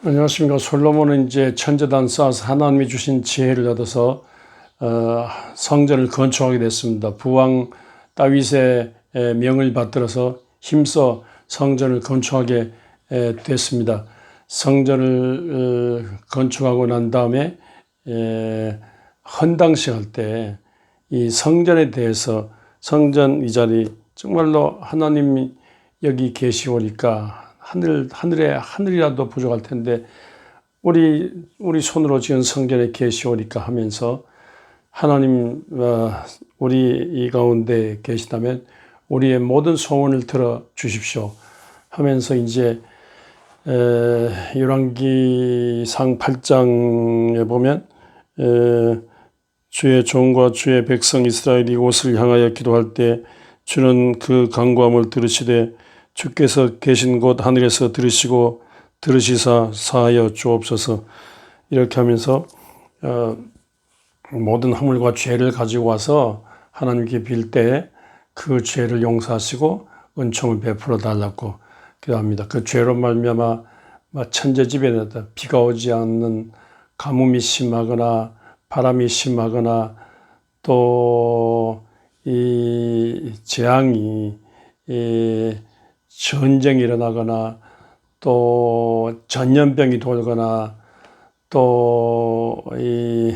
안녕하십니까. 솔로몬은 이제 천재단 쌓아서 하나님이 주신 지혜를 얻어서 성전을 건축하게 됐습니다. 부왕 다윗의 명을 받들어서 힘써 성전을 건축하게 됐습니다. 성전을 건축하고 난 다음에 헌당식 할 때 이 성전에 대해서 성전 이 자리 정말로 하나님이 여기 계시오니까 하늘이라도 부족할 텐데 우리 손으로 지은 성전에 계시오니까 하면서 하나님 우리 이 가운데 계시다면 우리의 모든 소원을 들어 주십시오 하면서 이제 열왕기상 8장에 보면 주의 종과 주의 백성 이스라엘이 이곳을 향하여 기도할 때 주는 그 간구함을 들으시되 주께서 계신 곳 하늘에서 들으시고 들으시사 사하여 주옵소서. 이렇게 하면서 모든 허물과 죄를 가지고 와서 하나님께 빌 때 그 죄를 용서하시고 은총을 베풀어 달라고 기도합니다. 그 죄로 말미암아 천재지변에 비가 오지 않는 가뭄이 심하거나 바람이 심하거나 또 이 재앙이 전쟁이 일어나거나 또 전염병이 돌거나 또 이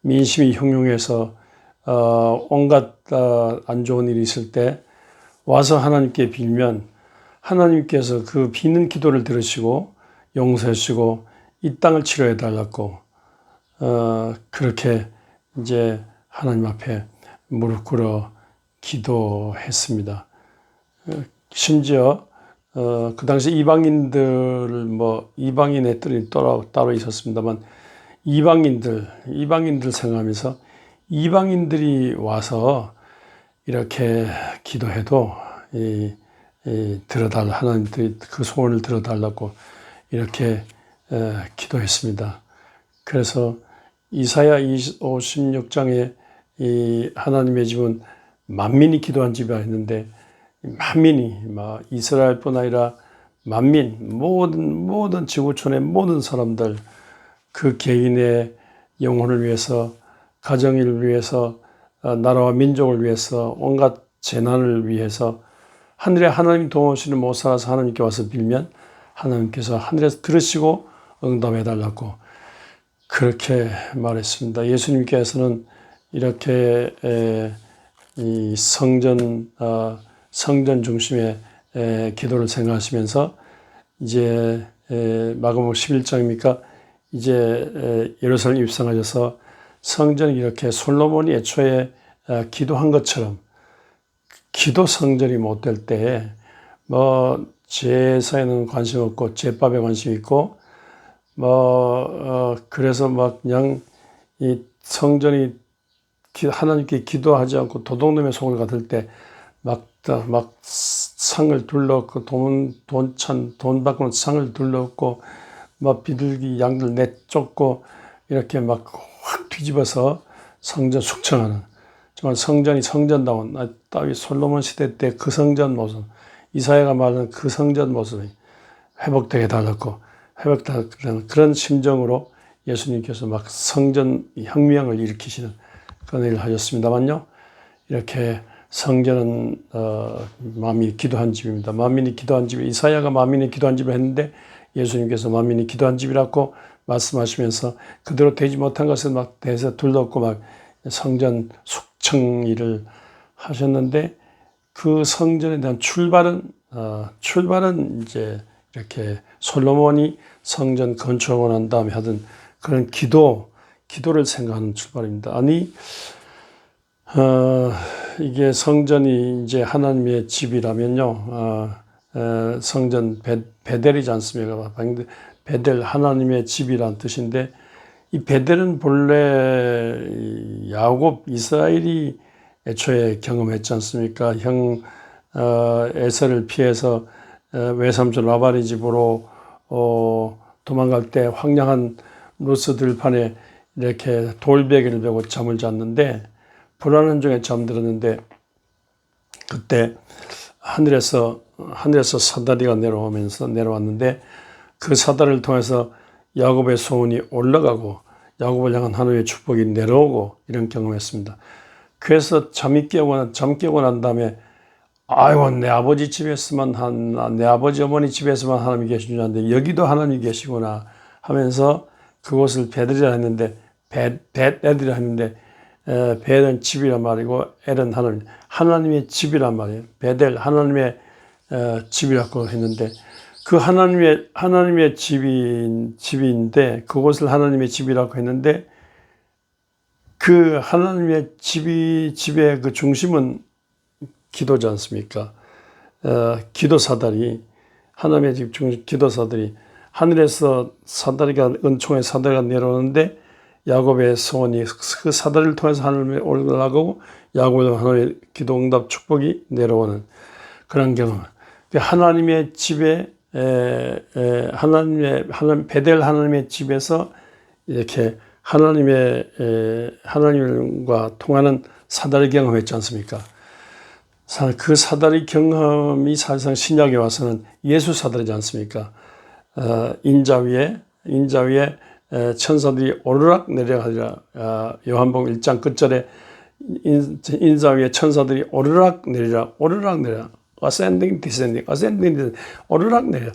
민심이 흉흉해서 온갖 안 좋은 일이 있을 때 와서 하나님께 빌면 하나님께서 그 비는 기도를 들으시고 용서해 주시고 이 땅을 치료해 달라고 그렇게 이제 하나님 앞에 무릎 꿇어 기도했습니다. 심지어 그 당시 이방인들 이방인의 뜰이 따로 있었습니다만 이방인들 생각하면서 이방인들이 와서 이렇게 기도해도 들어달라 하나님들이 그 소원을 들어달라고 이렇게 기도했습니다. 그래서 이사야 56장에 이 하나님의 집은 만민이 기도한 집이라 했는데 만민이 이스라엘뿐 아니라 만민 모든 지구촌의 모든 사람들 그 개인의 영혼을 위해서 가정을 위해서 나라와 민족을 위해서 온갖 재난을 위해서 하늘에 하나님 도우시는 못 살아서 하나님께 와서 빌면 하나님께서 하늘에서 들으시고 응답해 달라고 그렇게 말했습니다. 예수님께서는 이렇게 이 성전 중심의 기도를 생각하시면서 이제 마가복음 11장입니까? 이제 예루살렘 입성하셔서 성전이 이렇게 솔로몬이 애초에 기도한 것처럼 기도 성전이 못 될 때에 제사에는 관심 없고 제밥에 관심 있고 그래서 그냥 이 성전이 하나님께 기도하지 않고 도둑놈의 손을 받을 때 상을 둘러엎고 돈 받고는 상을 둘러엎고 비둘기 양들 내쫓고 이렇게 확 뒤집어서 성전 숙청하는 정말 성전이 성전다운 다윗 솔로몬 시대 때 그 성전 모습 이사야가 말하는 그 성전 모습이 회복되게 달랐고 회복되는 그런 심정으로 예수님께서 성전 혁명을 일으키시는 그런 일을 하셨습니다만요. 이렇게 성전은 만민이 기도한 집입니다. 만민이 기도한 집, 이사야가 만민이 기도한 집을 했는데 예수님께서 만민이 기도한 집이라고 말씀하시면서 그대로 되지 못한 것을 대해서 둘러엎고 성전 숙청 일을 하셨는데 그 성전에 대한 출발은 이제 이렇게 솔로몬이 성전 건축하고 난 다음에 하던 그런 기도를 생각하는 출발입니다. 아니, 이게 성전이 이제 하나님의 집이라면요, 성전 베델이지 않습니까? 베델 하나님의 집이란 뜻인데 이 베델은 본래 야곱 이스라엘이 애초에 경험했지 않습니까? 형 에서를 피해서 외삼촌 라반의 집으로 도망갈 때 황량한 루스 들판에 이렇게 돌베개를 베고 잠을 잤는데 불안한 중에 잠들었는데 그때 하늘에서 사다리가 내려왔는데 그 사다리를 통해서 야곱의 소원이 올라가고 야곱을 향한 하나님의 축복이 내려오고 이런 경험했습니다. 그래서 잠 깨고 난 다음에 아이고 내 아버지 집에서만 내 아버지 어머니 집에서만 하나님이 계신 줄 알았는데 여기도 하나님이 계시구나 하면서 그곳을 베들이라 했는데 베들이라 했는데 베는 집이란 말이고 엘은 하나님의 집이란 말이에요. 베델 하나님의 집이라고 했는데 그 하나님의 집인데 그곳을 하나님의 집이라고 했는데 그 하나님의 집의 그 중심은 기도지 않습니까? 기도사다리 하나님의 집 중심 기도사다리 하늘에서 은총의 사다리가 내려오는데 야곱의 소원이 그 사다리를 통해서 하늘에 올라가고 야곱의 하나님의 기도 응답 축복이 내려오는 그런 경험. 하나님의 집에 베델 하나님의 집에서 이렇게 하나님과 통하는 사다리 경험했지 않습니까? 그 사다리 경험이 사실상 신약에 와서는 예수 사다리지 않습니까? 인자 위에 천사들이 오르락 내려가리라. 요한복음 1장 끝절에 인자 위에 천사들이 오르락 내리라. ascending, descending, 오르락 내려.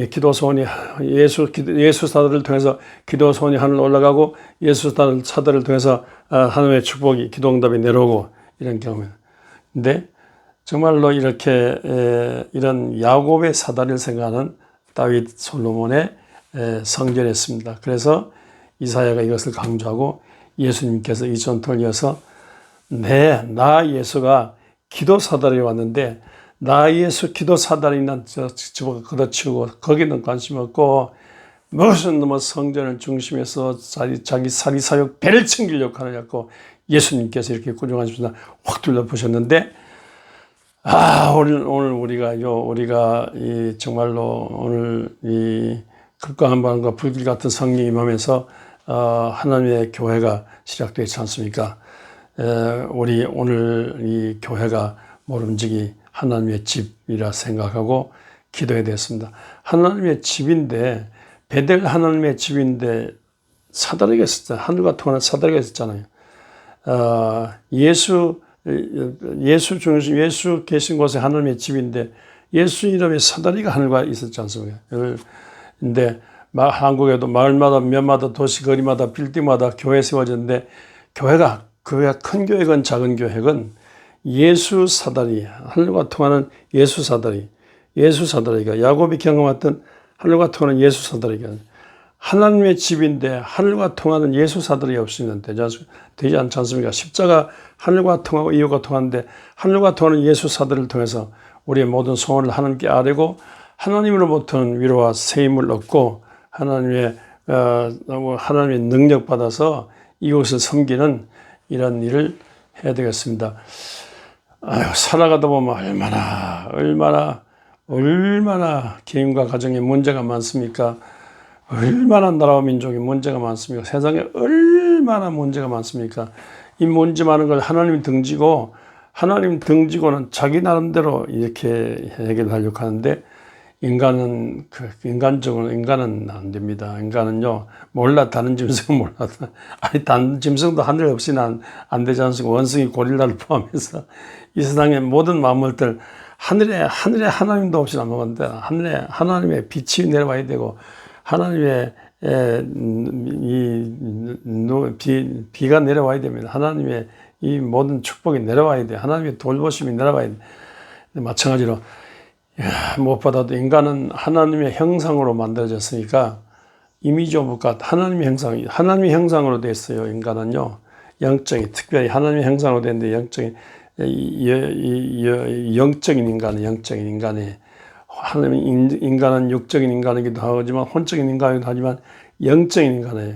기도 소원이 예수 사다리를 통해서 기도 소원이 하늘 올라가고 예수 사다리를 통해서 하나님의 축복이 기도 응답이 내려오고 이런 경우입니다. 근데 정말로 이렇게 이런 야곱의 사다리를 생각하는 다윗 솔로몬의 성전이었습니다. 그래서 이사야가 이것을 강조하고 예수님께서 이 전통을 이어서 나 예수가 기도 사다리에 왔는데 나 예수 기도 사다리는 집어 걷어치우고 거기는 관심 없고 무슨 성전을 중심에서 자기 사리사욕 배를 챙기려고 하느냐고 예수님께서 이렇게 꾸중하시면서 확 둘러보셨는데 오늘 우리가 정말로 오늘 이 극과 한반과 불길 같은 성령이 임하면서 하나님의 교회가 시작되지 않습니까? 우리 오늘 이 교회가 모름지기 하나님의 집이라 생각하고 기도해야 되겠습니다. 하나님의 집인데 베델 하나님의 집인데 사다리가 있었잖아요. 하늘과 통하는 사다리가 있었잖아요. 예수 계신 곳에 하나님의 집인데 예수 이름의 사다리가 하늘과 있었지 않습니까? 근데 한국에도 마을마다 면마다 도시 거리마다 빌딩마다 교회 세워졌는데 교회가 큰 교회건 작은 교회건 예수 사다리 하늘과 통하는 예수 사다리가 야곱이 경험했던 하늘과 통하는 예수 사다리가 하나님의 집인데 하늘과 통하는 예수 사다리가 없으면 되지 않지 않습니까? 십자가 하늘과 통하고 이웃과 통하는데 하늘과 통하는 예수 사다리를 통해서 우리의 모든 소원을 하나님께 아뢰고 하나님으로부터는 위로와 세임을 얻고 하나님의 능력 받아서 이곳을 섬기는 이런 일을 해야 되겠습니다. 살아가다 보면 얼마나 개인과 가정에 문제가 많습니까? 얼마나 나라와 민족에 문제가 많습니까? 세상에 얼마나 문제가 많습니까? 이 문제 많은 걸 하나님 등지고는 자기 나름대로 이렇게 해결하려고 하는데 인간은 안 됩니다. 인간은요, 다른 짐승은 몰라. 다른 짐승도 하늘 없이는 안 되지 않습니까? 원숭이, 고릴라를 포함해서 이 세상의 모든 만물들 하늘에 하나님도 없이는 안 먹는데 하늘에 하나님의 빛이 내려와야 되고 하나님의 비가 내려와야 됩니다. 하나님의 이 모든 축복이 내려와야 돼. 하나님의 돌보심이 내려와야 돼. 마찬가지로 무엇보다도 인간은 하나님의 형상으로 만들어졌으니까 이미지 오브 갓 하나님의 형상으로 됐어요. 인간은요, 영적인 특별히 하나님의 형상으로 됐는데 영적인 인간이 인간은 육적인 인간이기도 하지만 혼적인 인간이기도 하지만 영적인 인간이에요.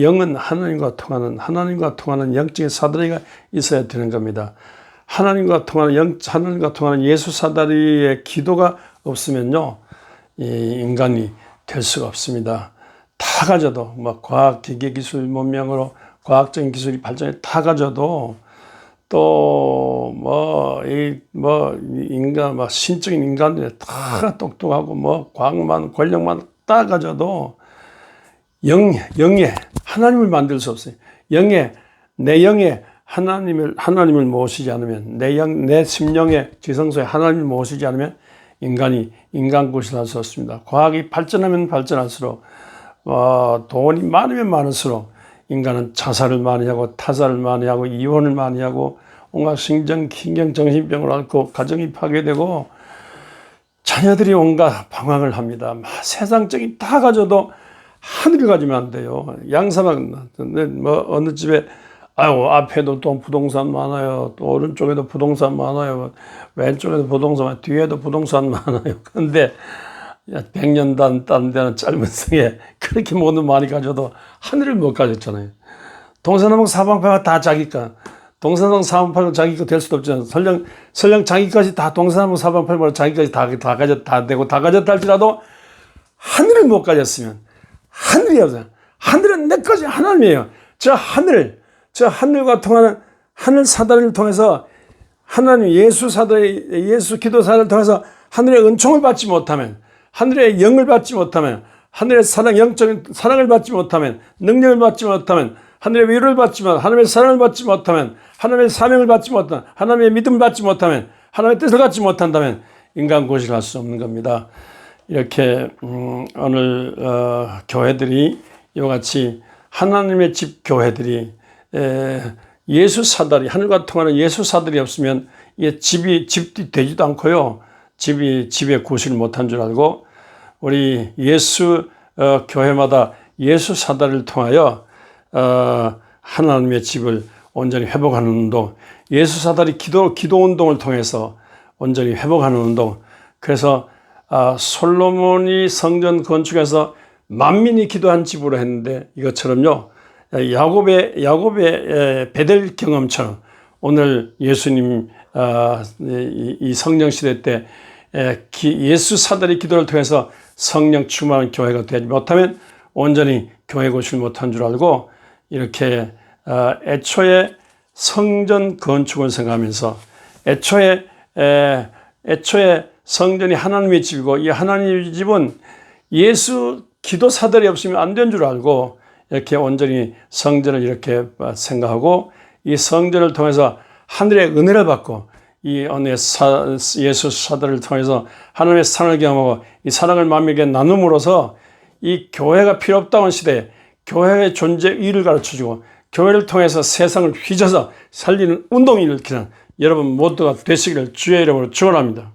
영은 하나님과 통하는 영적인 사다리가 있어야 되는 겁니다. 하나님과 통하는 예수 사다리의 기도가 없으면요, 인간이 될 수가 없습니다. 다 가져도 과학 기계 기술 문명으로 과학적인 기술이 발전해 다 가져도 또 인간 신적인 인간들이 다 똑똑하고 과학만 권력만 딱 가져도 영에 하나님을 만들 수 없어요. 내 영에 하나님을 모시지 않으면, 내 심령의 지성소에 하나님을 모시지 않으면 인간이 인간굿을 할 수 없습니다. 과학이 발전하면 발전할수록 돈이 많으면 많을수록 인간은 자살을 많이 하고 타살을 많이 하고 이혼을 많이 하고 온갖 신경 정신병을 앓고 가정이 파괴되고 자녀들이 온갖 방황을 합니다. 세상적인 다 가져도 하늘을 가지면 안 돼요. 양사막 어느 집에 앞에도 또 부동산 많아요. 또 오른쪽에도 부동산 많아요. 왼쪽에도 부동산 많아요. 뒤에도 부동산 많아요. 근데 100년 딴 데는 짧은 생에 그렇게 모두 많이 가져도 하늘을 못 가졌잖아요. 동서남북 사방팔가 다 자기 거. 동서남북 사방팔가 자기 거 될 수도 없잖아요. 설령 자기 것이 다 동서남북 사방팔가 자기 것이 다 되고 다 가졌다 할지라도 하늘을 못 가졌으면 하늘이 없어요. 하늘은 내 것이 하나님이에요. 저 하늘과 통하는 하늘 사다리를 통해서 하나님 예수 기도사를 통해서 하늘의 은총을 받지 못하면, 하늘의 영을 받지 못하면, 하늘의 영적인 사랑을 받지 못하면, 능력을 받지 못하면, 하늘의 위로를 받지 못하면, 하나님의 사랑을 받지 못하면, 하나님의 사명을 받지 못하면, 하나님의 믿음을 받지 못하면, 하나님의 뜻을 갖지 못한다면 인간 고시를 할 수 없는 겁니다. 이렇게 오늘 교회들이 이와 같이 하나님의 집 교회들이 예수 사다리, 하늘과 통하는 예수 사다리 없으면 이게 집이 되지도 않고요. 집에 구실을 못한 줄 알고 우리 예수 교회마다 예수 사다리를 통하여 하나님의 집을 온전히 회복하는 운동, 예수 사다리 기도 운동을 통해서 온전히 회복하는 운동. 그래서 솔로몬이 성전 건축해서 만민이 기도한 집으로 했는데 이것처럼요. 야곱의 베델 경험처럼 오늘 예수님 이 성령 시대 때 예수 사다리 기도를 통해서 성령 충만한 교회가 되지 못하면 온전히 교회 고시를 못한 줄 알고 이렇게 애초에 성전 건축을 생각하면서 애초에 성전이 하나님의 집이고 이 하나님의 집은 예수 기도 사다리 없으면 안 된 줄 알고 이렇게 온전히 성전을 이렇게 생각하고 이 성전을 통해서 하늘의 은혜를 받고 이 예수 사다리를 통해서 하나님의 사랑을 경험하고 이 사랑을 만민에게 나눔으로써 이 교회가 필요 없다는 시대에 교회의 존재 의의를 가르쳐주고 교회를 통해서 세상을 휘저어서 살리는 운동이 일으키는 여러분 모두가 되시기를 주의 이름으로 축원합니다.